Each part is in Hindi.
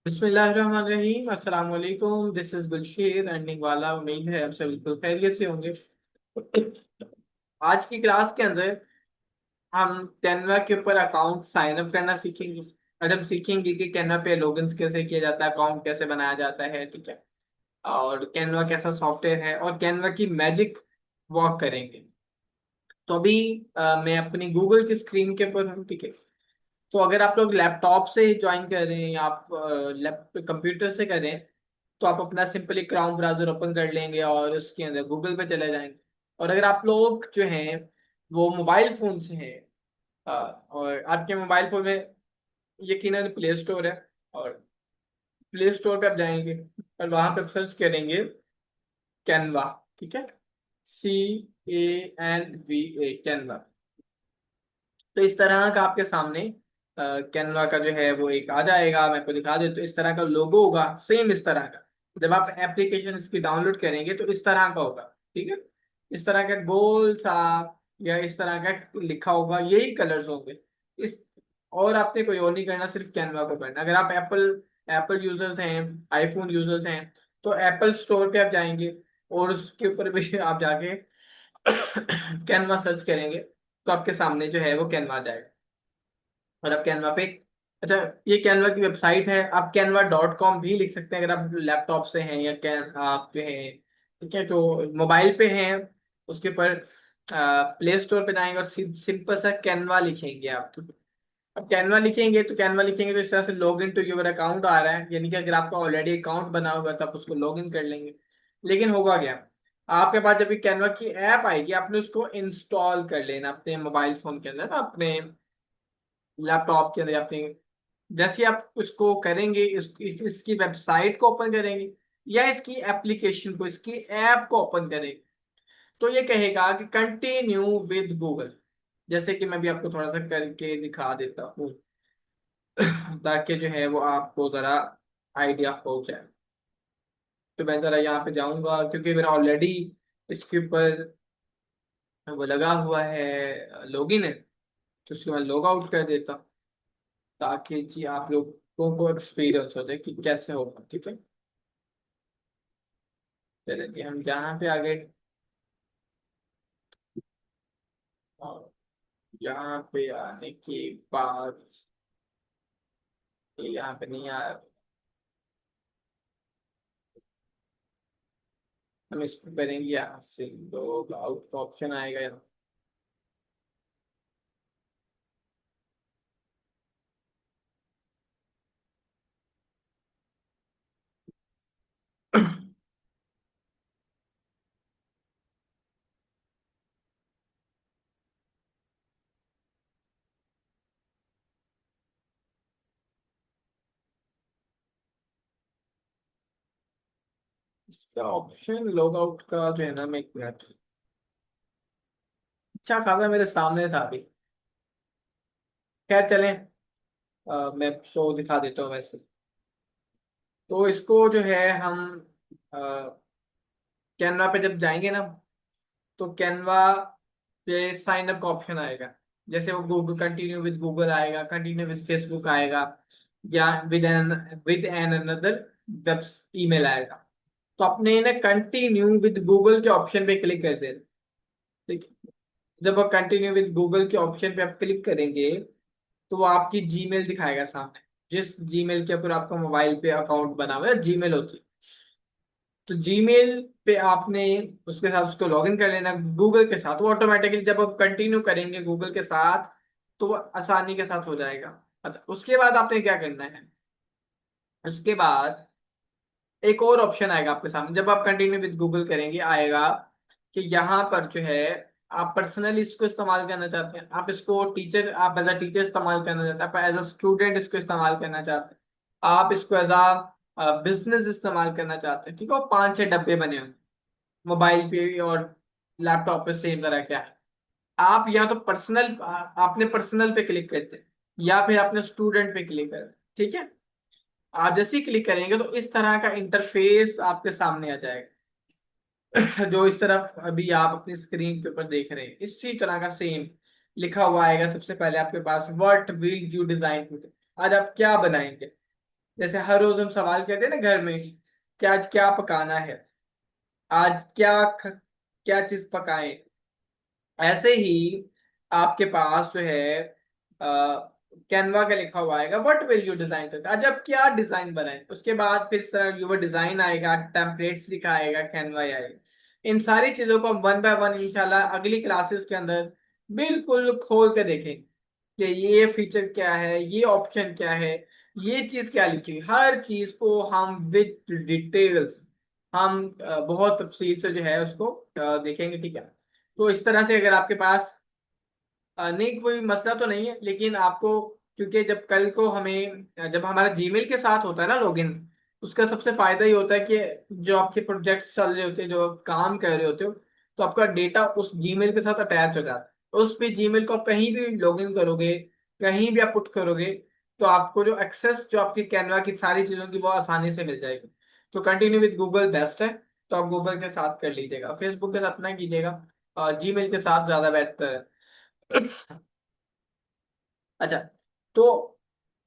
बिस्मिल्लाहिर्रहमानिर्रहीम अस्सलाम वालेकुम। दिस इज गुलशीर अर्निंग वाला। उम्मीद है आप सब बिल्कुल खैरियत से होंगे। आज की क्लास के अंदर हम कैनवा के ऊपर अकाउंट साइन अप करना सीखेंगे। और हम सीखेंगे कि कैनवा पे लॉगिन कैसे किया जाता है, अकाउंट कैसे बनाया जाता है, ठीक है। और कैनवा कैसा सॉफ्टवेयर है और कैनवा की मैजिक वॉक करेंगे। तो अभी मैं अपनी गूगल की स्क्रीन के ऊपर हूँ, ठीक है। तो अगर आप लोग लैपटॉप से ज्वाइन कर रहे हैं या आप लैप कंप्यूटर से कर रहे हैं, तो आप अपना सिंपली क्राउन ब्राउजर ओपन कर लेंगे और उसके अंदर गूगल पे चले जाएंगे। और अगर आप लोग जो हैं वो मोबाइल फोन से हैं, और आपके मोबाइल फोन में यकीनन प्ले स्टोर है, और प्ले स्टोर पे आप जाएंगे और वहां पे आप सर्च करेंगे कैनवा, ठीक है। CANVA, Canva. तो इस तरह का आपके सामने कैनवा का जो है वो एक आ जाएगा। मैं आपको दिखा देता हूँ। इस तरह का लोगो होगा, सेम इस तरह का। जब आप एप्लीकेशन इसकी डाउनलोड करेंगे तो इस तरह का होगा, ठीक है। इस तरह का गोल सा या इस तरह का लिखा होगा, यही कलर्स होंगे इस। और आपने कोई और नहीं करना, सिर्फ कैनवा को करना। अगर आप एप्पल एप्पल यूजर्स हैं, आईफोन यूजर्स हैं, तो एप्पल स्टोर पे आप जाएंगे और उसके ऊपर भी आप जाके कैनवा सर्च करेंगे, तो आपके सामने जो है वो कैनवा आ जाएगा। और आप कैनवा पे, अच्छा, ये कैनवा की वेबसाइट है। आप canva.com भी लिख सकते हैं अगर आप लैपटॉप से हैं, या कैन आप जो है, ठीक है, जो मोबाइल पे हैं उसके ऊपर प्ले स्टोर पे जाएंगे और सिंपल सा कैनवा लिखेंगे आप। अब कैनवा लिखेंगे तो इस तरह से log in to your account आ रहा है, यानी कि अगर आपका ऑलरेडी अकाउंट बना होगा तो आप उसको लॉग इन कर लेंगे। लेकिन होगा क्या, आपके पास जब भी कैनवा की ऐप आएगी आपने उसको इंस्टॉल कर लेना अपने मोबाइल फोन के अंदर, अपने लैपटॉप के अंदर अपने। जैसे ही आप उसको करेंगे, इसकी वेबसाइट को ओपन करेंगे या इसकी एप्लीकेशन को, इसकी ऐप को ओपन करेंगे, तो ये कहेगा कि कंटिन्यू विद गूगल। जैसे कि मैं भी आपको थोड़ा सा करके दिखा देता हूँ ताकि जो है वो आपको जरा आइडिया हो जाए। तो मैं जरा यहाँ पे जाऊंगा क्योंकि मेरा ऑलरेडी इसके ऊपर वो लगा हुआ है, लॉगिन है। तो उसके बाद लॉग आउट कर देता हूँ, ताकि जी आप लोगों को एक्सपीरियंस हो जाए कि कैसे होगा, ठीक है। चलिए जी, हम यहाँ पे आ गए। और यहाँ पे आने के बाद ये यहाँ पे नहीं आया। हम इसको करेंगे यहाँ से लॉग आउट का ऑप्शन आएगा यहाँ। इसका ऑप्शन लॉग आउट का जो है ना, मैं एक मिनट, अच्छा खासा मेरे सामने था अभी। खैर चलें, मैं तो दिखा देता हूँ वैसे। तो इसको जो है हम कैनवा पे जब जाएंगे ना, तो कैनवा पे साइन अप का ऑप्शन आएगा। जैसे वो गूगल कंटिन्यू विद गूगल आएगा, कंटिन्यू विद फेसबुक आएगा, या with an another web email आएगा। तो अपने ना कंटिन्यू विद गूगल के ऑप्शन पे क्लिक कर देना, ठीक है। जब आप कंटिन्यू विद गूगल के ऑप्शन पे आप क्लिक करेंगे तो वो आपकी जीमेल दिखाएगा सामने। जिस जीमेल के ऊपर आपका मोबाइल पे अकाउंट बना हुआ है, जीमेल होती है। तो जीमेल पे आपने उसके साथ उसको लॉगिन कर लेना गूगल के साथ। वो ऑटोमेटिकली जब आप कंटिन्यू करेंगे गूगल के साथ तो वो आसानी के साथ हो जाएगा। अच्छा, उसके बाद आपने क्या करना है, उसके बाद एक और ऑप्शन आएगा आपके सामने जब आप कंटिन्यू विद गूगल करेंगे, आएगा कि यहाँ पर जो है आप पर्सनली इसको इस्तेमाल करना चाहते हैं, आप इसको टीचर, आप एज अ टीचर इस्तेमाल करना चाहते हैं, आप एज अ स्टूडेंट इसको इस्तेमाल करना चाहते हैं, आप इसको एज अ बिजनेस इस्तेमाल करना चाहते हैं, ठीक है। वो 5-6 डब्बे बने हुए मोबाइल पे और लैपटॉप पे सेम तरह क्या है। आप या तो पर्सनल, आपने पर्सनल पे क्लिक करते हैं या फिर आपने स्टूडेंट पे क्लिक कर, ठीक है। आप जैसे ही क्लिक करेंगे तो इस तरह का इंटरफेस आपके सामने आ जाएगा जो इस तरफ अभी आप अपनी स्क्रीन के ऊपर देख रहे हैं, इसी तरह का सेम लिखा हुआ आएगा। सबसे पहले आपके पास what will you design today, आज आप क्या बनाएंगे। जैसे हर रोज हम सवाल करते हैं ना घर में कि आज क्या पकाना है, आज क्या चीज पकाएं। ऐसे ही आपके पास जो है कैनवा का लिखा हुआ आएगा व्हाट विल यू डिजाइन करते, आज आप क्या डिजाइन बनाए, उसके बाद फिर सर यूर डिजाइन आएगा, टेम्पलेट्स लिखा आएगा, कैनवा आएगा। इन सारी चीजों को हम वन बाय वन इंशाल्लाह अगली क्लासेस के अंदर बिल्कुल खोल के देखेंगे कि ये फीचर क्या है, ये ऑप्शन क्या है, ये चीज क्या लिखी है। हर चीज को हम विद डिटेल्स हम बहुत तफसील से जो है उसको देखेंगे, ठीक है। तो इस तरह से अगर आपके पास नहीं कोई मसला तो नहीं है, लेकिन आपको, क्योंकि जब कल को हमें जब हमारा जीमेल के साथ होता है ना लॉगिन, उसका सबसे फायदा ही होता है कि जो आपके प्रोजेक्ट्स चल रहे होते हैं, जो आप काम कर रहे होते हो, तो आपका डेटा उस जीमेल के साथ अटैच हो जाता है। उस पे जीमेल को आप कहीं भी लॉगिन करोगे, कहीं भी आप पुट करोगे, तो आपको जो एक्सेस जो आपकी कैनवा की सारी चीजों की वो आसानी से मिल जाएगी। तो कंटिन्यू विद गूगल बेस्ट है, तो आप गूगल के साथ कर लीजिएगा, फेसबुक के साथ ना कीजिएगा, जीमेल के साथ ज्यादा बेहतर है। अच्छा, तो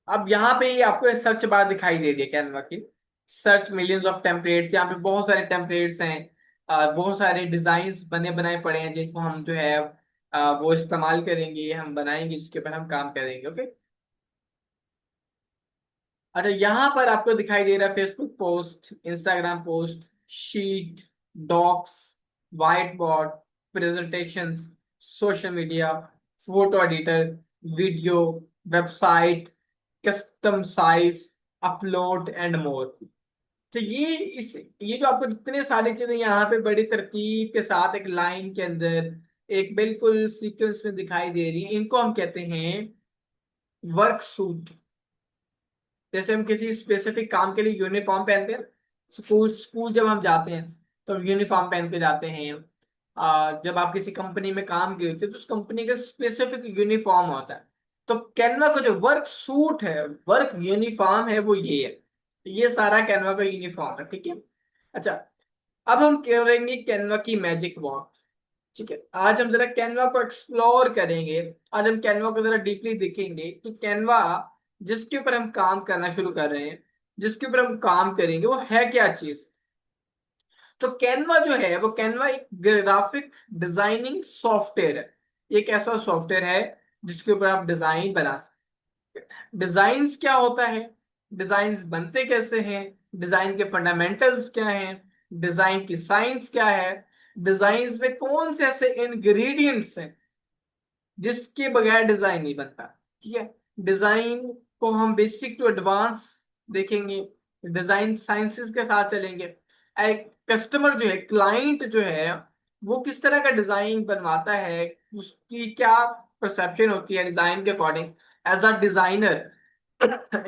अब यहाँ पे ये आपको सर्च बार दिखाई दे रही है कैनवा की, सर्च मिलियंस ऑफ टेम्पलेट्स, यहाँ पे बहुत सारे टेम्पलेट्स हैं, बहुत सारे डिजाइन्स बने बनाए पड़े हैं जिनको हम जो है वो इस्तेमाल करेंगे, हम बनाएंगे, जिसके ऊपर हम काम करेंगे। ओके। अच्छा, यहाँ पर आपको दिखाई दे रहा है Facebook post, Instagram post, sheet, docs, white board, presentations, social media, photo editor, video, website, custom size, upload and more. तो ये जो आपको जितने सारी चीजें यहाँ पे बड़ी तरतीब के साथ एक लाइन के अंदर एक बिल्कुल सीक्वेंस में दिखाई दे रही है, इनको हम कहते हैं वर्क सूट। जैसे हम किसी स्पेसिफिक काम के लिए यूनिफॉर्म पहनते हैं, स्कूल स्कूल जब हम जाते हैं तो हम यूनिफॉर्म पहन के जाते हैं। जब आप किसी कंपनी में काम करते हैं तो उस कंपनी का स्पेसिफिक यूनिफॉर्म होता है। तो कैनवा का जो वर्क सूट है, वर्क यूनिफॉर्म है, वो ये है, ये सारा कैनवा का यूनिफॉर्म है, ठीक है। अच्छा, अब हम करेंगे कैनवा की मैजिक वॉक, ठीक है। आज हम जरा कैनवा को एक्सप्लोर करेंगे, आज हम कैनवा को जरा डीपली देखेंगे कि कैनवा जिसके ऊपर हम काम करना शुरू कर रहे हैं, जिसके ऊपर हम काम करेंगे, वो है क्या चीज। तो कैनवा जो है वो कैनवा एक ग्राफिक डिजाइनिंग सॉफ्टवेयर है। एक ऐसा सॉफ्टवेयर है जिसके ऊपर आप डिजाइन बना सकते हैं। डिजाइन्स क्या होता है, डिजाइन्स बनते कैसे हैं, डिजाइन के फंडामेंटल्स क्या हैं, डिजाइन की साइंस क्या है, डिजाइन्स में कौन से ऐसे इंग्रेडिएंट्स हैं जिसके बगैर डिजाइन नहीं बनता, ठीक है। डिजाइन को हम बेसिक टू एडवांस देखेंगे, डिजाइन साइंसेस के साथ चलेंगे। एक कस्टमर जो है, क्लाइंट जो है, वो किस तरह का डिजाइन बनवाता है, उसकी क्या परसेप्शन होती है डिजाइन के अकॉर्डिंग, एज अ डिजाइनर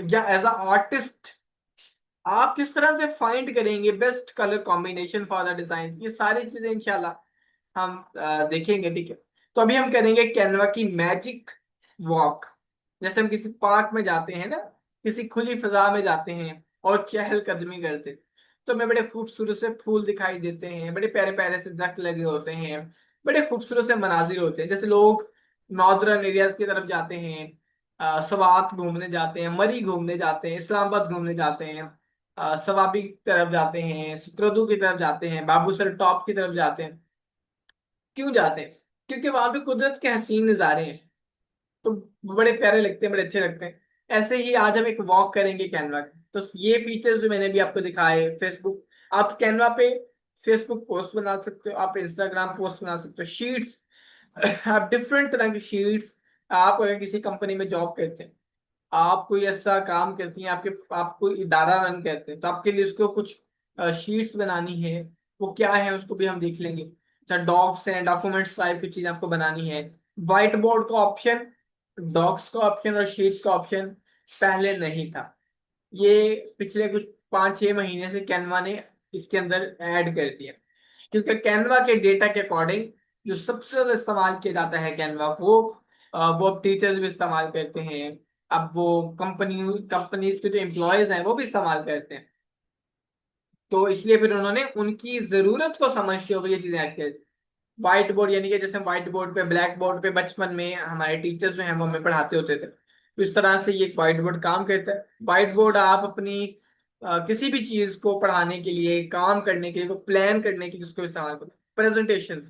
या एज अ आर्टिस्ट आप किस तरह से फाइंड करेंगे best colour combination for the design, ये सारी चीजें इंशाल्लाह हम देखेंगे, ठीक है। तो अभी हम करेंगे कैनवा की मैजिक वॉक। जैसे हम किसी पार्क में जाते हैं ना, किसी खुली फिजा में जाते हैं और चहलकदमी करते हैं, तो हमें बड़े खूबसूरत से फूल दिखाई देते हैं, बड़े प्यारे प्यारे से दरख्त लगे होते हैं, बड़े खूबसूरत से मनाजिर होते हैं। जैसे लोग नॉर्दर्न एरियाज की तरफ जाते हैं, सवात घूमने जाते हैं, मरी घूमने जाते हैं, इस्लामाबाद घूमने जाते हैं, सवाबी की तरफ जाते हैं, सिकरदू की तरफ जाते हैं, बाबूसर टॉप की तरफ जाते हैं। क्यों जाते हैं? क्योंकि वहां पे कुदरत के हसीन नजारे हैं, तो बड़े प्यारे लगते हैं, बड़े अच्छे लगते हैं। ऐसे ही आज हम एक वॉक करेंगे कैनवा के, तो ये फीचर्स जो मैंने भी आपको दिखाए, फेसबुक, आप कैनवा पे फेसबुक पोस्ट बना सकते हो, आप इंस्टाग्राम पोस्ट बना सकते हो, शीट्स, आप डिफरेंट तरह की शीट्स। आप अगर किसी कंपनी में जॉब करते हैं, आप कोई ऐसा काम करती हैं, आपके आप कोई इदारा रन करते हैं, तो आपके लिए उसको कुछ शीट्स बनानी है, वो क्या है उसको भी हम देख लेंगे। अच्छा, डॉक्स हैं, डॉक्यूमेंट्स टाइप की चीज आपको बनानी है। व्हाइट बोर्ड का ऑप्शन, डॉक्स का ऑप्शन और शीट्स का ऑप्शन पहले नहीं था, ये पिछले कुछ 5-6 महीने से कैनवा ने इसके अंदर ऐड कर दिया। क्योंकि कैनवा के डेटा के अकॉर्डिंग जो सबसे ज्यादा इस्तेमाल किया जाता है कैनवा को, वो अब टीचर्स भी इस्तेमाल करते हैं, अब वो कंपनीज के जो एम्प्लॉयज हैं वो भी इस्तेमाल करते हैं। तो इसलिए फिर उन्होंने उनकी जरूरत को समझते हुए ये चीजें ऐड कर। व्हाइट बोर्ड यानी कि जैसे व्हाइट बोर्ड पे, ब्लैक बोर्ड पे बचपन में हमारे टीचर्स जो हैं वो हमें पढ़ाते होते थे, तो इस तरह से ये एक व्हाइट बोर्ड काम करता है। व्हाइट बोर्ड आप अपनी किसी भी चीज को पढ़ाने के लिए, काम करने के लिए, प्लान करने के लिए जिसको इस्तेमाल करते हैं। प्रेजेंटेशन,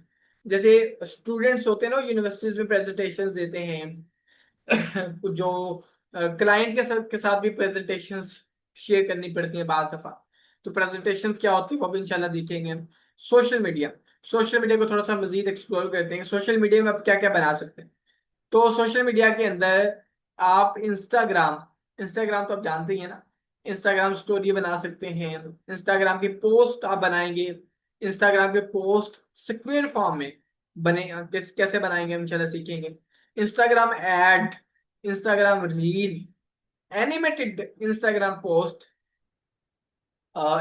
जैसे स्टूडेंट्स होते हैं ना यूनिवर्सिटीज में प्रेजेंटेशन देते हैं, जो क्लाइंट के साथ भी प्रेजेंटेशन शेयर करनी पड़ती है बार दफा। तो प्रेजेंटेशन क्या होती है वो भी इंशाल्लाह देखेंगे। सोशल मीडिया, सोशल मीडिया को थोड़ा सा मजीद एक्सप्लोर करते हैं। सोशल मीडिया में आप क्या क्या बना सकते हैं। तो सोशल मीडिया के अंदर आप इंस्टाग्राम, इंस्टाग्राम तो आप जानते ही हैं ना, इंस्टाग्राम स्टोरी बना सकते हैं। इंस्टाग्राम की पोस्ट आप बनाएंगे। इंस्टाग्राम के पोस्ट सिक्वेयर फॉर्म में बने, कैसे बनाएंगे हम इंशाल्लाह सीखेंगे। Instagram ad, Instagram reel, animated Instagram post,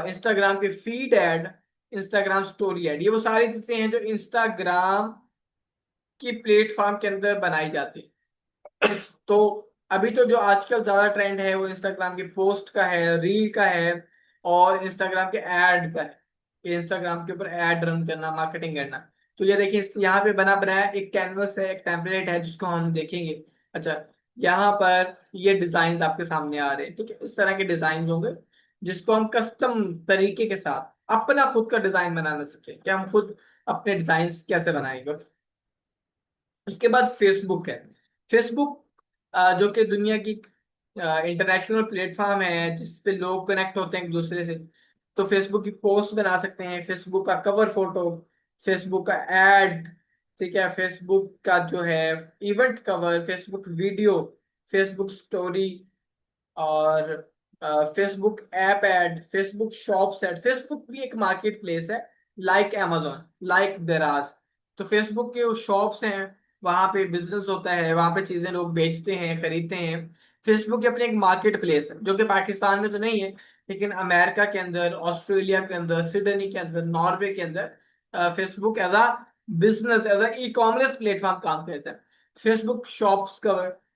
Instagram के feed ad, Instagram story ad, ये वो सारी चीजें हैं जो इंस्टाग्राम की प्लेटफॉर्म के अंदर बनाई जाती है। तो अभी तो जो आजकल ज्यादा ट्रेंड है वो इंस्टाग्राम की पोस्ट का है, रील का है, और इंस्टाग्राम के ऐड का है। कि इंस्टाग्राम के ऊपर ऐड रन करना, मार्केटिंग करना। तो ये देखिए यहाँ पे बना बनाया एक कैनवस है, एक टेम्पलेट है जिसको हम देखेंगे। अच्छा, यहाँ पर ये डिजाइन आपके सामने आ रहे हैं, ठीक है। इस तरह के डिजाइन होंगे जिसको हम कस्टम तरीके के साथ अपना खुद का डिजाइन बनाना सके, कि हम खुद अपने डिजाइन कैसे बनाएंगे। उसके बाद फेसबुक है। फेसबुक जो कि दुनिया की इंटरनेशनल प्लेटफॉर्म है जिस पे लोग कनेक्ट होते हैं एक दूसरे से। तो फेसबुक की पोस्ट बना सकते हैं, फेसबुक का कवर फोटो, फेसबुक का एड, ठीक है, फेसबुक का जो है event cover, Facebook video, Facebook story, और Facebook app ad, Facebook shops ad. Facebook भी एक मार्केट प्लेस है, लाइक amazon, लाइक दराज। तो फेसबुक के शॉप्स हैं, वहां पे बिजनेस होता है, वहां पे चीजें लोग बेचते हैं, खरीदते हैं। फेसबुक की अपनी एक मार्केट प्लेस है जो कि पाकिस्तान में तो नहीं है, लेकिन अमेरिका के अंदर, ऑस्ट्रेलिया के अंदर, सिडनी के अंदर, नॉर्वे के अंदर Facebook as a business, as a e commerce platform काम करता है। फेसबुक शॉप्स का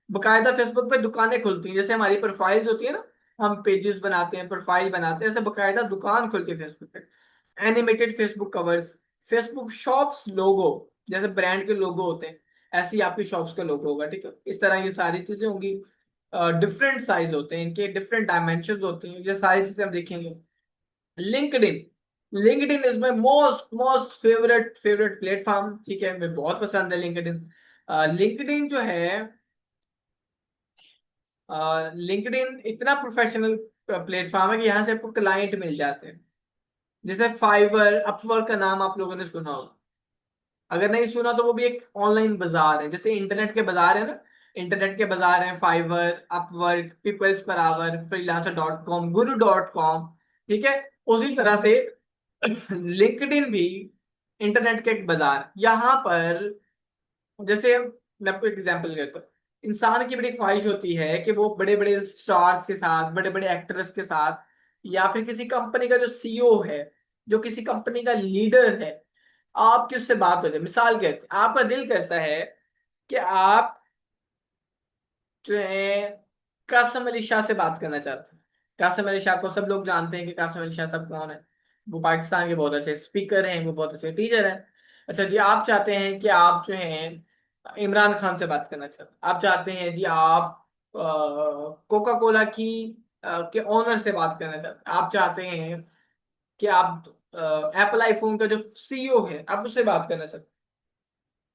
बकायदा फेसबुक पे दुकानें खुलती हैं, जैसे हमारी प्रोफाइल्स होती है ना, हम पेजेस बनाते हैं, प्रोफाइल बनाते हैं, ऐसे बकायदा दुकान खुलती है फेसबुक पे। Animated Facebook covers, Facebook shops logo, जैसे ब्रांड के लोगो होते हैं ऐसे ही आपकी शॉप्स का लोगो होगा, ठीक है। इस तरह की सारी चीजें होंगी। डिफरेंट साइज होते हैं इनके, डिफरेंट डायमेंशन होते हैं, ये सारी चीजें हम देखेंगे। LinkedIn, LinkedIn is my most most favourite favourite platform, ठीक है, मुझे बहुत पसंद है लिंक्डइन। लिंक्डइन जो है, लिंक्डइन इतना प्रोफेशनल प्लेटफॉर्म है कि यहाँ से आपको क्लाइंट मिल जाते हैं। जैसे फाइवर, अपवर्क का नाम आप लोगों ने सुना हो, अगर नहीं सुना तो वो भी एक ऑनलाइन बाजार है, जैसे इंटरनेट के बाजार है ना, इंटरनेट के बाजार हैं Fiverr, Upwork, peoples per hour, Freelancer, Guru, ठीक है। उसी तरह से लिंक्डइन भी इंटरनेट का एक बाजार। यहाँ पर जैसे मैं आपको एग्जांपल देता हूँ, इंसान की बड़ी ख्वाहिश होती है कि वो बड़े बड़े स्टार्स के साथ, बड़े बड़े एक्टर्स के साथ, या फिर किसी कंपनी का जो सीईओ है, जो किसी कंपनी का लीडर है, आपकी उससे बात हो जाए। मिसाल कहते हैं, आपका दिल करता है कि आप जो है कासिम अली शाह से बात करना चाहते हैं। कासिम अली शाह को सब लोग जानते हैं कि कासिम अली शाह साहब कौन है। वो पाकिस्तान के बहुत अच्छे स्पीकर हैं, वो बहुत अच्छे टीचर हैं। अच्छा जी, आप चाहते हैं कि आप जो हैं इमरान खान से बात करना चाहते हैं। आप चाहते हैं जी आप कोका कोला की के ओनर से बात करना चाहते हैं। आप चाहते हैं कि आप एप्पल आईफोन का जो सीईओ है आप उससे बात करना चाहते हैं।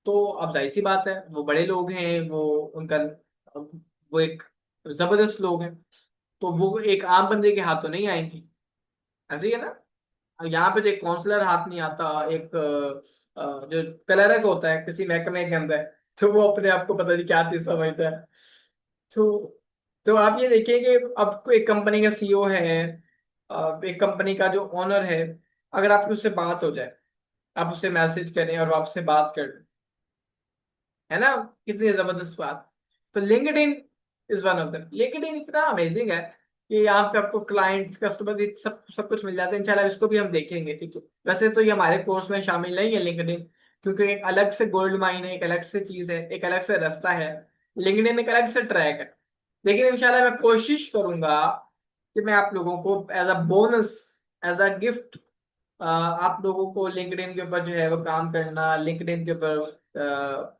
तो अब जाहिर सी बात है, वो बड़े लोग हैं, वो उनका वो एक जबरदस्त लोग हैं, तो वो एक आम बंदे के हाथों नहीं आएंगी। ऐसे ही है ना। अब यहाँ पे तो एक काउंसलर हाथ नहीं आता, एक जो क्लर्क होता है किसी महकमे के अंदर, तो वो अपने आप को पता नहीं क्या चीज समझता है। तो आप ये देखिए कि अब कोई एक कंपनी का सीईओ है, एक कंपनी का जो ओनर है, अगर आपकी उससे बात हो जाए, आप उससे मैसेज करें और वो आपसे बात कर, है ना, कितनी जबरदस्त बात। तो LinkedIn is one of them. LinkedIn इतना अमेजिंग है कि यहाँ पे आपको क्लाइंट्स, कस्टमर, सब सब कुछ मिल जाता है। इंशाल्लाह इसको भी हम देखेंगे, ठीक है। वैसे तो ये हमारे कोर्स में शामिल नहीं है लिंक्डइन, क्योंकि एक अलग से गोल्ड माइन है, एक अलग से चीज है, एक अलग से रास्ता है। लिंक्डइन एक अलग से ट्रैक है। लेकिन इंशाल्लाह मैं कोशिश करूंगा कि मैं आप लोगों को as a bonus, as a gift, आप लोगों को लिंक्डइन के ऊपर जो है वो काम करना, लिंक्डइन के ऊपर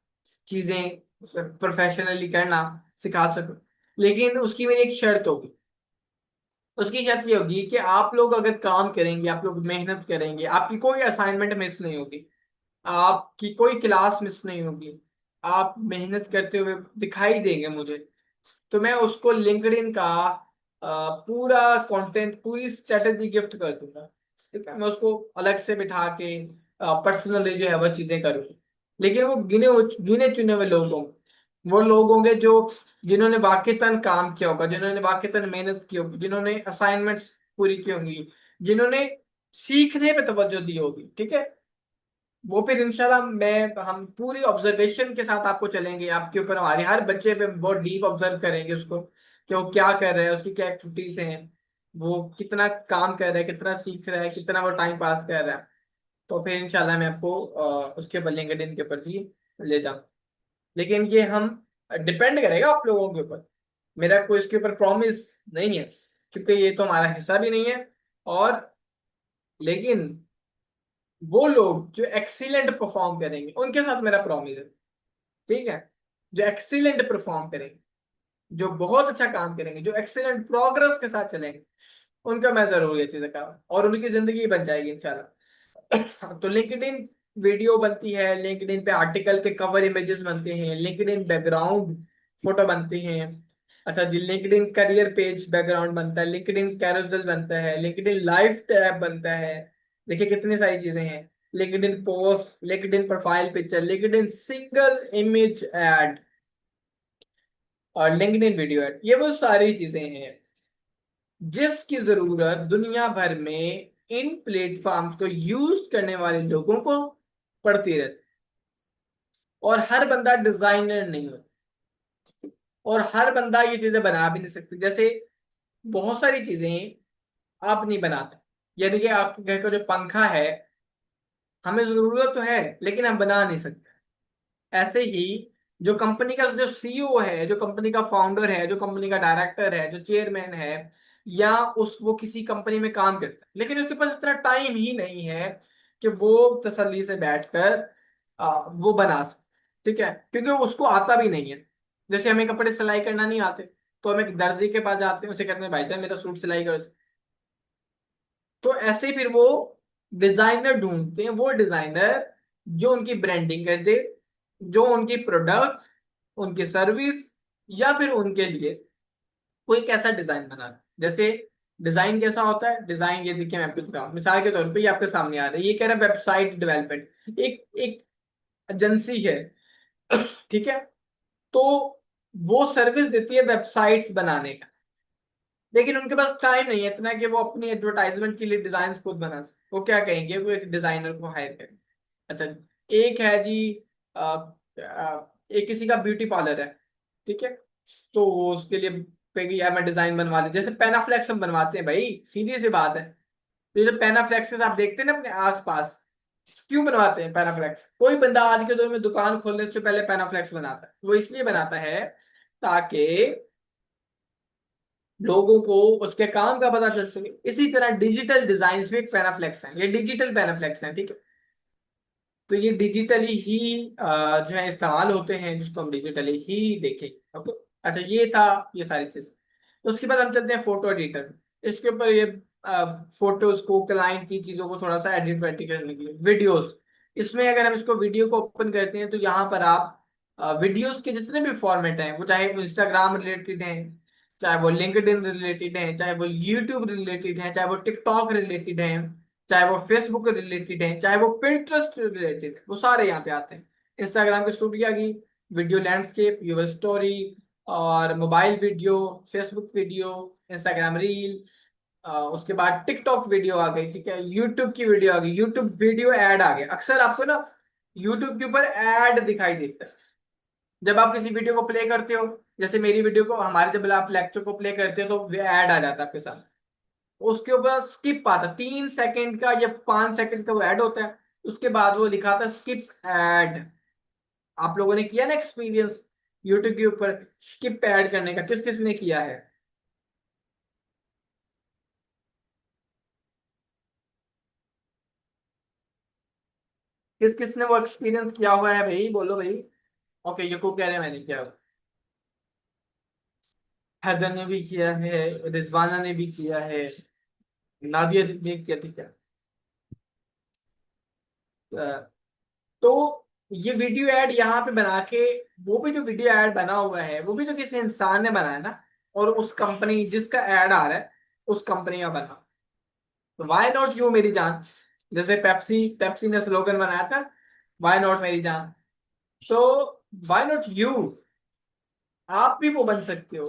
चीजें प्रोफेशनली करना सिखा सकूं। लेकिन उसकी मेरी एक शर्त होगी। उसकी शर्त ये होगी कि आप लोग अगर काम करेंगे, आप लोग मेहनत करेंगे, आपकी कोई असाइनमेंट मिस नहीं होगी, आपकी कोई क्लास मिस नहीं होगी, आप मेहनत करते हुए दिखाई देंगे मुझे, तो मैं उसको लिंक्डइन का पूरा कंटेंट, पूरी स्ट्रेटेजी गिफ्ट कर दूंगा। ठीक है, मैं उसको अलग से बिठा के पर्सनली जो है वह चीजें करूंगा। लेकिन वो गिने चुने हुए लोग होंगे, वो लोग होंगे जो जिन्होंने वाकईतन काम किया होगा, जिन्होंने वाकईतन मेहनत की होगी, जिन्होंने असाइनमेंट्स पूरी की होंगी, जिन्होंने सीखने पे तवज्जो दी होगी। ठीक है, वो फिर इंशाल्लाह मैं हम पूरी ऑब्जर्वेशन के साथ आपको चलेंगे, आपके ऊपर हमारे हर बच्चे पे बहुत डीप ऑब्जर्व करेंगे उसको, कि वो क्या कर रहा है, उसकी क्या एक्टिविटीज हैं, वो कितना काम कर रहा है, कितना सीख रहा है, कितना वो टाइम पास कर रहा है। तो फिर इंशाल्लाह मैं आपको उसके ऊपर लिंक्डइन के ऊपर भी ले जाऊँ। लेकिन ये हम डिपेंड करेगा आप लोगों के ऊपर, मेरा कोई इसके ऊपर प्रॉमिस नहीं है, क्योंकि ये तो हमारा हिस्सा भी नहीं है। और लेकिन वो लोग जो एक्सीलेंट परफॉर्म करेंगे उनके साथ मेरा प्रॉमिस है। ठीक है, जो एक्सीलेंट परफॉर्म करेंगे, जो बहुत अच्छा काम करेंगे, जो एक्सीलेंट प्रोग्रेस के साथ चलेंगे, उनका मैं जरूर ये चीजें करूँ और उनकी जिंदगी बन जाएगी इंशाल्लाह। तो लिंक्डइन वीडियो बनती है, लिंक्डइन पे आर्टिकल के कवर इमेजेस बनते हैं, लिंक्डइन बैकग्राउंड फोटो बनते हैं। अच्छा जी, लिंक्डइन करियर पेज बैकग्राउंड बनता है, लिंक्डइन कैरोसेल बनता है, लिंक्डइन लाइव टैब बनता है। देखिए कितनी सारी चीजें हैं, LinkedIn post, LinkedIn profile picture, LinkedIn single image ad, और लिंक्डइन वीडियो एड। ये वो सारी चीजें हैं जिसकी जरूरत दुनिया भर में इन प्लेटफॉर्म्स को यूज करने वाले लोगों को पड़ती रहती। और हर बंदा डिजाइनर नहीं होता, और हर बंदा ये चीजें बना भी नहीं सकती। जैसे बहुत सारी चीजें आप नहीं बनाते, यानी कि आपके घर का जो पंखा है, हमें जरूरत तो है लेकिन हम बना नहीं सकते। ऐसे ही जो कंपनी का जो सीईओ है, जो कंपनी का फाउंडर है, जो कंपनी का डायरेक्टर है, जो चेयरमैन है, या उस वो किसी कंपनी में काम करता है, लेकिन उसके पास इतना टाइम ही नहीं है कि वो तसल्ली से बैठकर वो बना सके। ठीक है, क्योंकि उसको आता भी नहीं है। जैसे हमें कपड़े सिलाई करना नहीं आते, तो हम एक दर्जी के पास जाते हैं, उसे कहते हैं भाई साहब मेरा सूट सिलाई कर दो। तो ऐसे फिर वो डिजाइनर ढूंढते हैं, वो डिजाइनर जो उनकी ब्रांडिंग कर दे, जो उनकी प्रोडक्ट, उनकी सर्विस, या फिर उनके लिए कोई कैसा डिजाइन बना दे। जैसे डिजाइन कैसा होता है, डिजाइन ये देखिए मैं आपको बताऊं, मिसाल के तौर पे ये आपके सामने आ रहा है, ये कह रहा है वेबसाइट डेवलपमेंट, एक एक एजेंसी है। ठीक है, तो वो सर्विस देती है वेबसाइट्स बनाने का, लेकिन उनके पास टाइम नहीं है इतना कि वो अपनी एडवर्टाइजमेंट के लिए डिजाइन खुद बना सके। वो क्या कहेंगे, वो एक डिजाइनर को हायर करें। अच्छा, एक है जी एक किसी का ब्यूटी पार्लर है। ठीक है, तो वो उसके लिए कहेगी यार मैं डिजाइन बनवा ले, जैसे पेनाफ्लेक्स हम बनवाते हैं भाई, सीधी सी बात है। तो ये जो पेनाफ्लेक्सेस आप देखते हैं ना अपने आसपास, क्यों बनवाते हैं पेनाफ्लेक्स? कोई बंदा आज के दौर में दुकान खोलने से पहले पेनाफ्लेक्स बनाता है, वो इसलिए बनाता है ताकि लोगों को उसके काम का पता चल सके। इसी तरह डिजिटल डिजाइन में एक पैनाफ्लेक्स है, ये डिजिटल पैनाफ्लेक्स है। ठीक है, तो ये डिजिटली ही जो है इस्तेमाल होते हैं, जिसको हम डिजिटली ही देखें। ओके, अच्छा ये था, ये सारी चीज। उसके बाद हम चलते हैं फोटो एडिटर। इसके ऊपर ये फोटोज को, क्लाइंट की चीजों को थोड़ा सा एडिट वेडिट करने के लिए, वीडियोस। इसमें अगर हम इसको वीडियो को ओपन करते हैं तो यहाँ पर आप वीडियोस के जितने भी फॉर्मेट हैं, वो चाहे इंस्टाग्राम रिलेटेड हैं, चाहे वो लिंक्डइन रिलेटेड हैं, चाहे वो यूट्यूब रिलेटेड हैं, चाहे वो टिकटॉक रिलेटेड हैं, चाहे वो फेसबुक रिलेटेड है, चाहे वो पिंटरेस्ट रिलेटेड है, वो सारे यहाँ पे आते हैं। इंस्टाग्राम की स्टोरी आ गई, वीडियो लैंडस्केप, यूर स्टोरी, और mobile video, Facebook video, Instagram reel, उसके बाद टिकटॉक वीडियो आ गई। ठीक है, यूट्यूब की वीडियो आ गई, यूट्यूब वीडियो ऐड आ गए। अक्सर आपको ना यूट्यूब के ऊपर ऐड दिखाई देता है जब आप किसी वीडियो को प्ले करते हो। जैसे मेरी वीडियो को, हमारे जब आप लेक्चर को प्ले करते हो तो ऐड आ जाता है आपके साथ। उसके ऊपर स्किप आता, 3 सेकंड का या 5 सेकंड का वो ऐड होता है, उसके बाद वो लिखा था स्किप ऐड। आप लोगों ने किया ना एक्सपीरियंस यूट्यूब के ऊपर स्किप ऐड करने का, किस किस ने किया है? किस किस ने वो एक्सपीरियंस किया हुआ है भाई, बोलो भाई। ओके, ये को कह रहे हैं मैंने किया हुआ। हैदर ने भी किया है, रिजवाना ने भी किया है, नादिया ने भी किया, ठीक है। तो ये वीडियो ऐड यहाँ पे बना के, वो भी जो वीडियो ऐड बना हुआ है वो भी तो किसी इंसान ने बनाया ना, और उस कंपनी जिसका ऐड आ रहा है उस कंपनी का बना। तो वाई नॉट यू मेरी जान। जैसे पेप्सी पेप्सी ने स्लोगन बनाया था, वाई नॉट मेरी जान। तो वाई नॉट यू, आप भी वो बन सकते हो।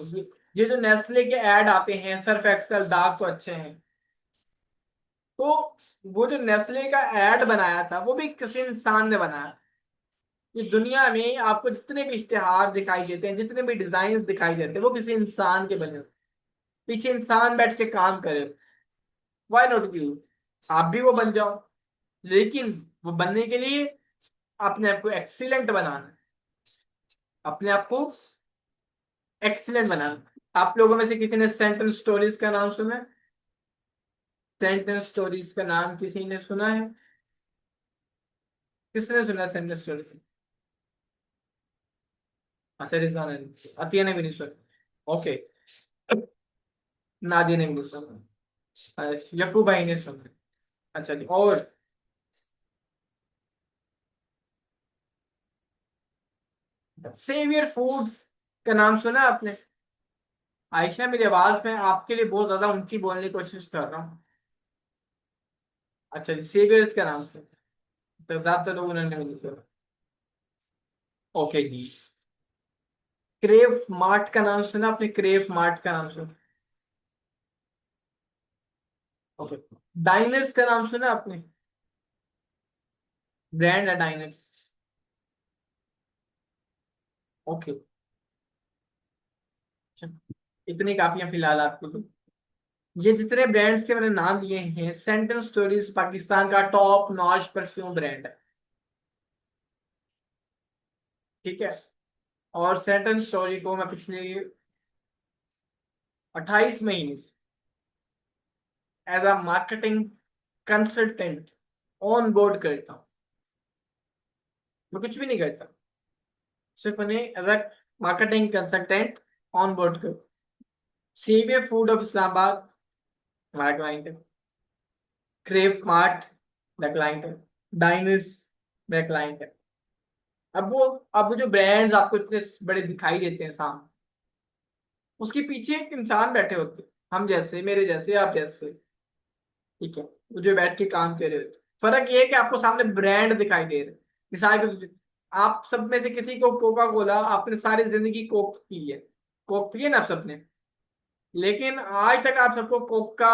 ये जो नेस्ले के ऐड आते हैं, सर्फ एक्सेल दाग तो अच्छे हैं, तो वो जो नेस्ले का ऐड बनाया था वो भी किसी इंसान ने बनाया। ये दुनिया में आपको जितने भी इश्तिहार दिखाई देते हैं, जितने भी डिजाइन दिखाई देते हैं, वो किसी इंसान के बने होते हैं। पीछे इंसान बैठ के काम करे। वाई नॉट यू, आप भी वो बन जाओ। लेकिन वो बनने के लिए अपने आप को एक्सीलेंट बनाना है, अपने आप को एक्सीलेंट बनाना। आप लोगों में से किसी ने सेंटेंस स्टोरीज का नाम सुना है? सेंटेंस स्टोरीज का नाम किसी ने सुना है? किसने सुना सेंटेंस स्टोरीज? अच्छा, रिजवाना ने, अतिया ने भी नहीं सुना। ओके, नादिया ने भी नहीं सुना, यकू भाई ने सुना। अच्छा जी, और सेवियर फूड्स का नाम सुना आपने? आयशा, मेरी आवाज में आपके लिए बहुत ज्यादा ऊंची बोलने की कोशिश कर रहा हूँ। अच्छा जी, सेवियर्स का नाम सुना, तो ज्यादातर लोग उन्होंने नहीं सुना। ओके जी। क्रेव मार्ट का नाम सुना आपने? क्रेव मार्ट का नाम सुना? ओके। डाइनर्स का नाम सुना आपने? ब्रांड है डाइनर्स। ओके। अच्छा, इतनी काफी हैं फिलहाल आपको तो। ये जितने ब्रांड्स के मैंने नाम लिए हैं, सेंटेंस स्टोरीज पाकिस्तान का टॉप नॉच परफ्यूम ब्रांड है, ठीक है। और सेंटेंस स्टोरी को मैं पिछले 28 महीने से as a marketing consultant on board करता हूँ। मैं कुछ भी नहीं करता, सिर्फ उन्हें as a marketing consultant on board कर। सीवे फूड ऑफ इस्लामाबाद हमारा क्लाइंट है। क्रेव मार्ट मेरा क्लाइंट है। डाइनर्स मेरा क्लाइंट है। अब वो जो ब्रांड्स आपको इतने बड़े दिखाई देते हैं सामने, उसके पीछे एक इंसान बैठे होते हैं, हम जैसे, मेरे जैसे, आप जैसे, ठीक है। वो जो बैठ के काम कर रहे होते हैं। फर्क ये है कि आपको सामने ब्रांड दिखाई दे रहे हैं। मिसाल के तौर पे, आप सब में से किसी को कोका कोला, आपने सारी जिंदगी कोक पी है, कोक पिए ना आप सबने, लेकिन आज तक आप सबको कोक का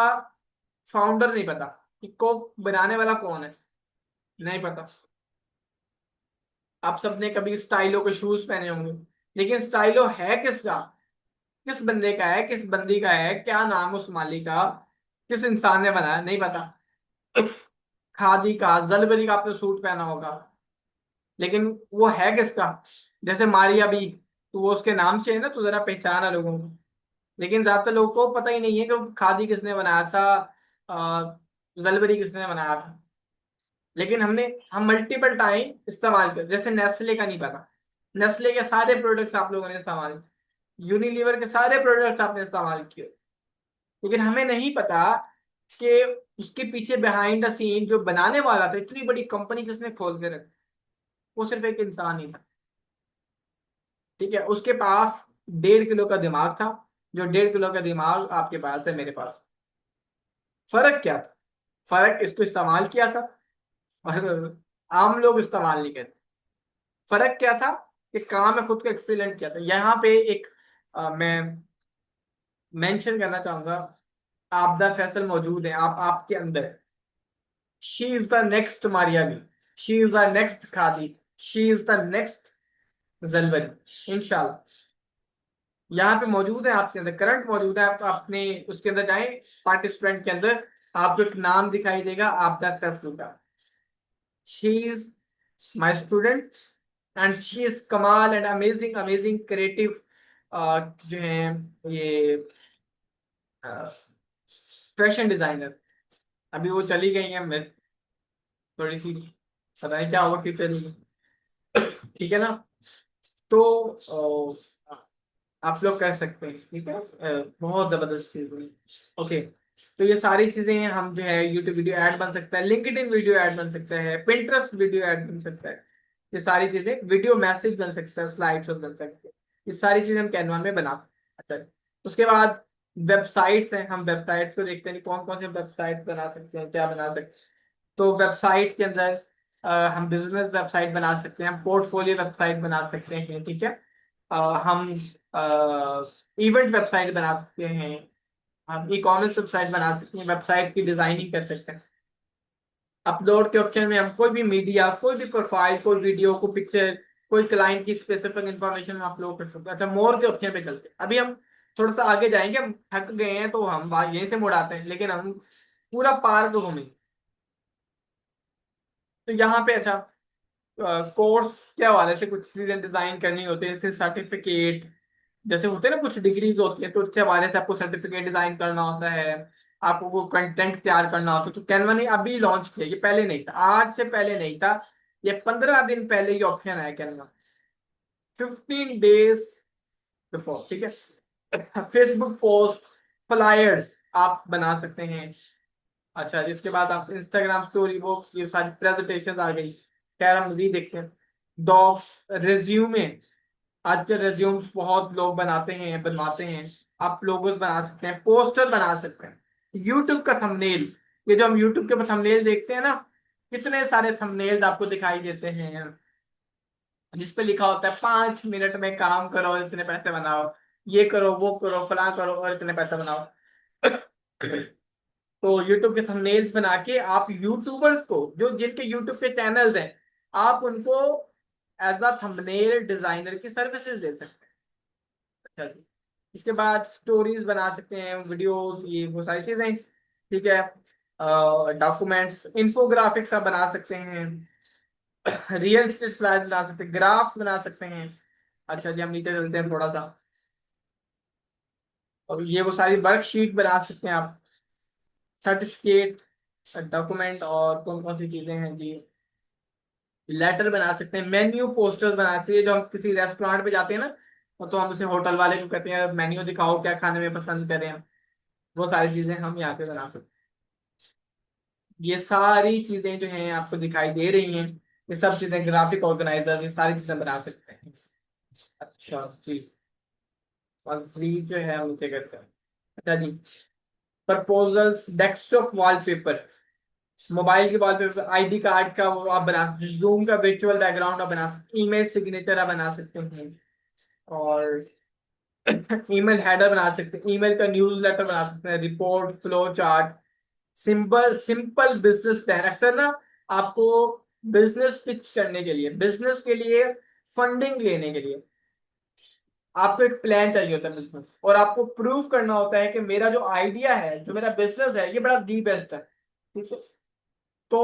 फाउंडर नहीं पता, कि कोक बनाने वाला कौन है, नहीं पता। आप सबने कभी स्टाइलो के शूज पहने होंगे, लेकिन स्टाइलो है किसका, किस बंदे का है, किस बंदी का है, क्या नाम उस मालिक का, किस इंसान ने बनाया, नहीं पता। खादी का, जलबरी का आपने सूट पहना होगा, लेकिन वो है किसका? जैसे मारिया भी, तो वो उसके नाम से है ना, तो जरा पहचाना लोगों को। लेकिन ज्यादातर लोगों को पता ही नहीं है कि खादी किसने बनाया था, जलबरी किसने बनाया था। लेकिन हम मल्टीपल टाइम इस्तेमाल कर, जैसे नेस्ले का नहीं पता, नेस्ले के सारे प्रोडक्ट्स आप लोगों ने इस्तेमाल किए, यूनिलीवर के सारे प्रोडक्ट्स आपने इस्तेमाल किए, लेकिन हमें नहीं पता कि उसके पीछे बिहाइंड द सीन जो बनाने वाला था, इतनी बड़ी कंपनी किसने खोल के रखी। वो सिर्फ एक इंसान ही था, ठीक है। उसके पास 1.5 किलो का दिमाग था, जो 1.5 किलो का दिमाग आपके पास है, मेरे पास। फर्क क्या था? फर्क इसको इस्तेमाल किया था और आम लोग इस्तेमाल नहीं करते। फर्क क्या था? कि काम में खुद को एक्सीलेंट किया था। यहाँ पे एक मैं मेंशन करना चाहूंगा, आपदा फैसल मौजूद है, आपके अंदर। She is the next Maria B, she is the next Khaadi, she is the next Zellbury, इंशाल्लाह। यहाँ पे मौजूद है, आपके अंदर करंट मौजूद है। आप अपने उसके अंदर जाएं, पार्टिसिपेंट के अंदर आपको एक नाम दिखाई देगा, आपदा फैसल का। She is my student, and she is कमाल एंड अमेजिंग अमेजिंग क्रिएटिव, जो है ये फैशन डिजाइनर। अभी वो चली गई है, मैं थोड़ी सी, पता नहीं क्या होगा फ्यूचर में, ठीक है ना। तो आप लोग कर सकते हैं, ठीक है। बहुत जबरदस्त चीज है। ओके, तो ये सारी चीजें हैं, हम जो है यूट्यूब वीडियो ऐड बन सकता है, लिंक्डइन वीडियो ऐड बन सकता है, पिंटरेस्ट वीडियो ऐड बन सकता है, ये सारी चीजें, वीडियो मैसेज बन सकता है, स्लाइड शो बन सकते हैं, ये सारी चीजें हम कैनवा में बना सकते हैं। उसके बाद वेबसाइट्स हैं, हम वेबसाइट्स को देखते हैं कौन कौन से वेबसाइट बना सकते हैं, क्या बना सकते हैं। तो वेबसाइट के अंदर हम बिजनेस वेबसाइट बना सकते हैं, हम पोर्टफोलियो वेबसाइट बना सकते हैं, ठीक है। हम इवेंट वेबसाइट बना सकते हैं, हम ई कॉमर्स वेबसाइट बना सकते हैं, वेबसाइट की डिजाइनिंग कर सकते हैं। अपलोड के ऑप्शन में हम कोई भी मीडिया, कोई भी प्रोफाइल, कोई वीडियो, कोई पिक्चर, कोई क्लाइंट की स्पेसिफिक इंफॉर्मेशन अपलोड कर सकते हैं। अच्छा, मोर के ऑप्शन पे चलते हैं, अभी हम थोड़ा सा आगे जाएंगे, हम थक गए हैं तो हम यहीं से मुड़ आते हैं, लेकिन हम पूरा पार्क घूमेंगे। तो यहाँ पे अच्छा, कोर्स के हवाले से कुछ चीजें डिजाइन करनी होती है, जैसे सर्टिफिकेट, जैसे होते हैं ना कुछ डिग्रीज होती है, तो उसके हवाले से आपको सर्टिफिकेट डिजाइन करना होता है, आपको वो कंटेंट तैयार करना होता है। तो कैनवा ने अभी लॉन्च किया, ये पहले नहीं था, आज से पहले नहीं था, ये 15 दिन पहले ये ऑप्शन आया कैनवा, 15 डेज बिफोर, ठीक है। फेसबुक पोस्ट, फ्लायर्स आप बना सकते हैं। अच्छा, इसके बाद आप इंस्टाग्राम स्टोरी, वो ये सारी प्रेजेंटेशन आ गई। खैर हम नहीं देखते हैं। डॉक्स, रेज्यूमे, आजकल रेज्यूम्स बहुत लोग बनाते हैं, बनवाते हैं, आप लोगोस बना सकते हैं, पोस्टर बना सकते हैं, यूट्यूब का थंबनेल, ये जो हम यूट्यूब के थंबनेल देखते हैं ना, कितने सारे थंबनेल आपको दिखाई देते हैं जिसपे लिखा होता है 5 मिनट में काम करो और इतने पैसे बनाओ, ये करो वो करो फला करो और इतने पैसे बनाओ। तो यूट्यूब के थंबनेल्स बना के आप यूट्यूबर्स को, जो जिनके यूट्यूब के चैनल्स हैं, आप उनको एज अ थंबनेल डिजाइनर की सर्विसेज दे सकते हैं। अच्छा जी, इसके बाद स्टोरीज बना सकते हैं, वीडियोस, ये वो सारी चीजें, ठीक है। डॉक्यूमेंट्स, इन्फोग्राफिक्स आप बना सकते हैं, रियल स्टेट फ्लैश बना सकते हैं, ग्राफ बना सकते हैं। अच्छा जी, हम नीचे चलते हैं थोड़ा सा, और ये वो सारी वर्कशीट बना सकते हैं आप, सर्टिफिकेट, डॉक्यूमेंट, और कौन कौन सी चीजें हैं जी, लेटर बना सकते हैं, मेन्यू पोस्टर्स बना सकते हैं, जो हम किसी रेस्टोरेंट पे जाते हैं ना, तो हम उसे होटल वाले को कहते हैं मेन्यू दिखाओ क्या खाने में पसंद करें हम, वो सारी चीजें हम यहाँ पे बना सकते हैं। ये सारी चीजें जो हैं आपको दिखाई दे रही हैं, ये सब चीजें, ग्राफिक ऑर्गेनाइजर, ये सारी चीजें बना सकते हैं। अच्छा जी, और फ्री जो है हम नीचे करते हैं। अच्छा जी, प्रपोजल्स, डेस्कटॉप वॉलपेपर, मोबाइल के वॉलपेपर, आईडी कार्ड का वो आप बना सकते हैं, जूम का वर्चुअल बैकग्राउंड आप बना सकते हैं, ईमेल सिग्नेचर आप बना सकते हैं, और ईमेल हेडर बना सकते हैं, ईमेल का न्यूज़लेटर बना सकते हैं, report, flow chart, simple simple business plan. अक्सर ना आपको बिजनेस पिच करने के लिए, बिजनेस के लिए फंडिंग लेने के लिए आपको एक प्लान चाहिए होता है बिजनेस, और आपको प्रूव करना होता है कि मेरा जो आइडिया है, जो मेरा बिजनेस है, ये बड़ा दी बेस्ट है, ठीक है। तो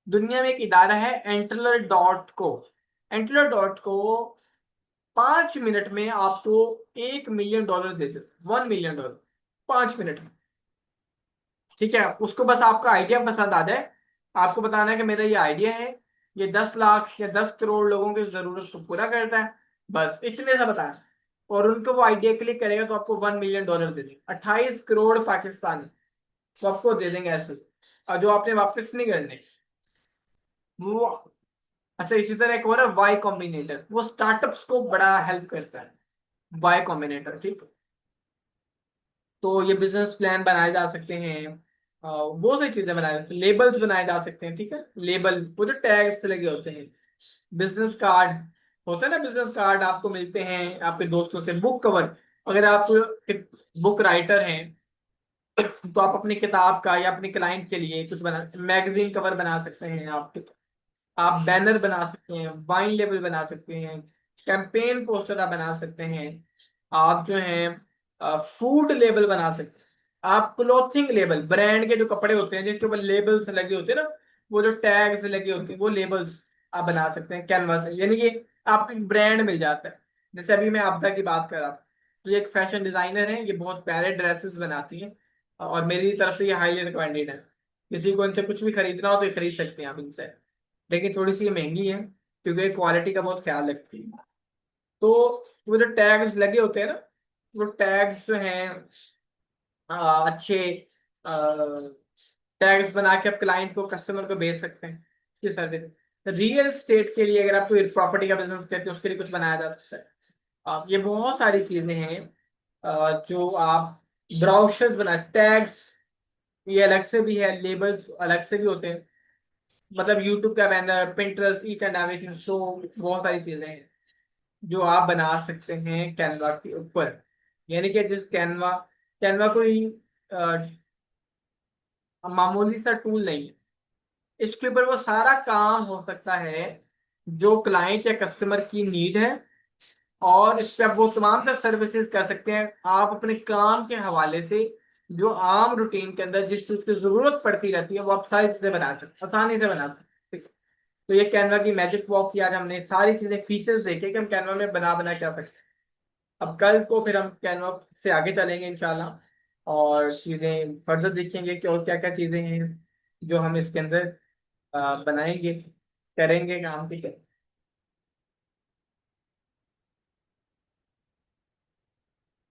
दुनिया में एक इदारा है एंटलर.को, एंटलर.को 5 मिनट में आपको $1 मिलियन दे देते, $1 मिलियन 5 मिनट में, ठीक है। उसको बस आपका आइडिया पसंद आ जाए, आपको बताना है कि मेरा ये आइडिया है, ये 10 लाख या 10 करोड़ लोगों की जरूरत को पूरा करता है, बस इतने सा बताना, और उनको वो आइडिया क्लिक करेगा तो आपको $1 मिलियन दे देंगे, 28 करोड़ पाकिस्तानी तो आपको दे देंगे ऐसे, और जो आपने वापस नहीं करने वो। अच्छा, इसी तरह एक और है वाई कॉम्बिनेटर, वो स्टार्टअप्स को बड़ा हेल्प करता है, वाई कॉम्बिनेटर, ठीक है। तो ये बिजनेस प्लान बनाए जा सकते हैं, बहुत सारी चीजें बनाए जा सकते हैं, लेबल्स बनाए जा सकते हैं, ठीक है। लेबल, वो जो टैग्स लगे होते हैं, बिजनेस कार्ड होता है ना, बिजनेस कार्ड आपको मिलते हैं आपके दोस्तों से, बुक कवर, अगर आप बुक राइटर हैं तो आप अपनी किताब का या अपने क्लाइंट के लिए कुछ बना, मैगजीन कवर बना सकते हैं आप बैनर बना सकते हैं, वाइन लेबल बना सकते हैं, कैंपेन पोस्टर आप बना सकते हैं, आप जो है फूड लेबल बना सकते हैं, आप क्लोथिंग लेबल, ब्रांड के जो कपड़े होते हैं जिनके ऊपर लेबल्स लगे होते हैं ना, वो जो टैग्स लगे होते हैं, वो लेबल्स आप बना सकते हैं कैनवास से, यानी कि आपको एक ब्रांड मिल जाता है। जैसे अभी मैं आपदा की बात कर रहा था, तो ये एक फैशन डिजाइनर है, ये बहुत प्यारे ड्रेसेस बनाती है, और मेरी तरफ से ये हाईली रिकमेंडेड है, किसी को इनसे कुछ भी खरीदना हो तो ये खरीद सकते हैं आप इनसे, लेकिन थोड़ी सी ये महंगी है, क्योंकि क्वालिटी का बहुत ख्याल रखती है। तो वो जो टैग्स लगे होते हैं ना, वो टैग्स जो हैं अच्छे टैग्स बना के आप क्लाइंट को, कस्टमर को भेज सकते हैं ये सर्विस। रियल स्टेट के लिए अगर आप कोई प्रॉपर्टी का बिजनेस करते हैं उसके लिए कुछ बनाया जा सकता है। ये बहुत सारी चीजें हैं जो आप ब्राउशर्स बना, टैग्स ये अलग से भी है, लेबल्स अलग से भी होते हैं। मतलब यूट्यूब का banner, Pinterest, each and everything, so बहुत सारी चीजें हैं जो आप बना सकते हैं कैनवा के ऊपर। यानी कि जिस कैनवा, कैनवा कोई मामूली सा टूल नहीं है, इसके ऊपर वो सारा काम हो सकता है जो क्लाइंट या कस्टमर की नीड है, और इस पे आप वो तमाम तर सर्विसेज कर सकते हैं आप अपने काम के हवाले से। जो आम रूटीन के अंदर जिस चीज की जरूरत पड़ती रहती है वो आप सारी चीजें बना सकते, आसानी से बना सकते। तो ये कैनवा की मैजिक वॉक की आज हमने सारी चीजें, फीचर्स देखे कि हम कैनवा में बना क्या सकते हैं। अब कल को फिर हम कैनवा से आगे चलेंगे इंशाल्लाह, और चीजें फर्दर देखेंगे कि और क्या क्या चीजें हैं जो हम इसके अंदर बनाएंगे, करेंगे काम, ठीक है।